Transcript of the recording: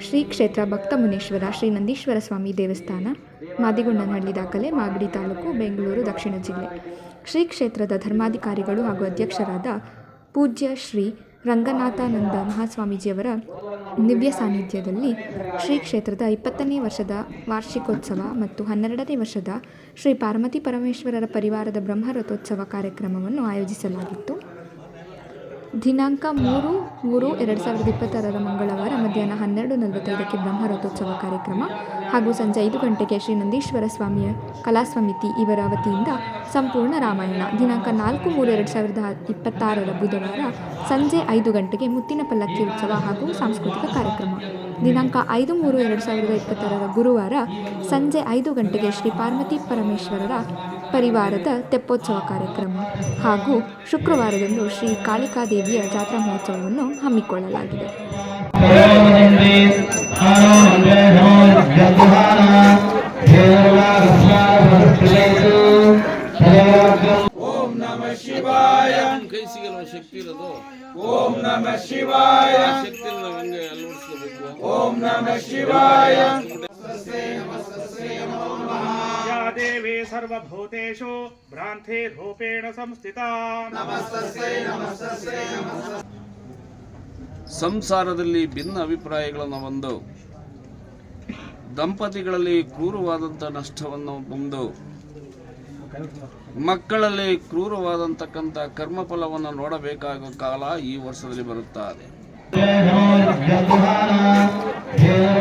ಶ್ರೀ ಕ್ಷೇತ್ರ ಭಕ್ತ ಮುನೇಶ್ವರ ಶ್ರೀ ನಂದೀಶ್ವರ ಸ್ವಾಮಿ ದೇವಸ್ಥಾನ, ಮಾದಿಗೊಂಡನಹಳ್ಳಿ ದಾಖಲೆ, ಮಾಗಡಿ ತಾಲೂಕು, ಬೆಂಗಳೂರು ದಕ್ಷಿಣ ಜಿಲ್ಲೆ. ಶ್ರೀ ಕ್ಷೇತ್ರದ ಧರ್ಮಾಧಿಕಾರಿಗಳು ಹಾಗೂ ಅಧ್ಯಕ್ಷರಾದ ಪೂಜ್ಯ ಶ್ರೀ ರಂಗನಾಥಾನಂದ ಮಹಾಸ್ವಾಮೀಜಿಯವರ ದಿವ್ಯ ಸಾನ್ನಿಧ್ಯದಲ್ಲಿ ಶ್ರೀ ಕ್ಷೇತ್ರದ 20ನೇ ವರ್ಷದ ವಾರ್ಷಿಕೋತ್ಸವ ಮತ್ತು 12ನೇ ವರ್ಷದ ಶ್ರೀ ಪಾರ್ವತಿ ಪರಮೇಶ್ವರರ ಪರಿವಾರದ ಬ್ರಹ್ಮರಥೋತ್ಸವ ಕಾರ್ಯಕ್ರಮವನ್ನು ಆಯೋಜಿಸಲಾಗಿತ್ತು. ದಿನಾಂಕ 3/3/2026 ಮಂಗಳವಾರ ಮಧ್ಯಾಹ್ನ 12:45ಕ್ಕೆ ಬ್ರಹ್ಮರಥೋತ್ಸವ ಕಾರ್ಯಕ್ರಮ ಹಾಗೂ ಸಂಜೆ 5 ಗಂಟೆಗೆ ಶ್ರೀ ನಂದೀಶ್ವರ ಸ್ವಾಮಿಯ ಕಲಾಸಮಿತಿ ಇವರ ವತಿಯಿಂದ ಸಂಪೂರ್ಣ ರಾಮಾಯಣ. ದಿನಾಂಕ 4/3/2026 ಬುಧವಾರ ಸಂಜೆ 5 ಗಂಟೆಗೆ ಮುತ್ತಿನ ಪಲ್ಲಕ್ಕಿ ಉತ್ಸವ ಹಾಗೂ ಸಾಂಸ್ಕೃತಿಕ ಕಾರ್ಯಕ್ರಮ. ದಿನಾಂಕ 5/3/2026 ಗುರುವಾರ ಸಂಜೆ 5 ಗಂಟೆಗೆ ಶ್ರೀ ಪಾರ್ವತಿ ಪರಮೇಶ್ವರರ ಪರಿವಾರದ ತೆಪ್ಪೋತ್ಸವ ಕಾರ್ಯಕ್ರಮ ಹಾಗೂ ಶುಕ್ರವಾರದಂದು ಶ್ರೀ ಕಾಳಿಕಾದೇವಿಯ ಜಾತ್ರಾ ಮಹೋತ್ಸವವನ್ನು ಹಮ್ಮಿಕೊಳ್ಳಲಾಗಿದೆ. ಓಂ ನಮಃ ಶಿವಾಯ. ಕೈ ಸಿಗಲ್ಲ ಶಕ್ತಿ ಇರೋದು. ಓಂ ನಮಃ ಶಿವಾಯ. ಶಕ್ತಿ ಓಂ ನಮಃ ಶಿವಾಯ. ದೇವಿ ಸರ್ವಭೂತೇಷು ಭ್ರಾಂತಿ ರೂಪೇಣ ಸಂಸ್ಥಿತಾ. ಸಂಸಾರದಲ್ಲಿ ಭಿನ್ನ ಅಭಿಪ್ರಾಯಗಳನ್ನು ಹೊಂದು ದಂಪತಿಗಳಲ್ಲಿ ಕ್ರೂರವಾದಂಥ ನಷ್ಟವನ್ನು ಹೊಂದು ಮಕ್ಕಳಲ್ಲಿ ಕ್ರೂರವಾದಂತಕ್ಕಂಥ ಕರ್ಮಫಲವನ್ನು ನೋಡಬೇಕಾಗುವ ಕಾಲ ಈ ವರ್ಷದಲ್ಲಿ ಬರುತ್ತದೆ. ದೇವ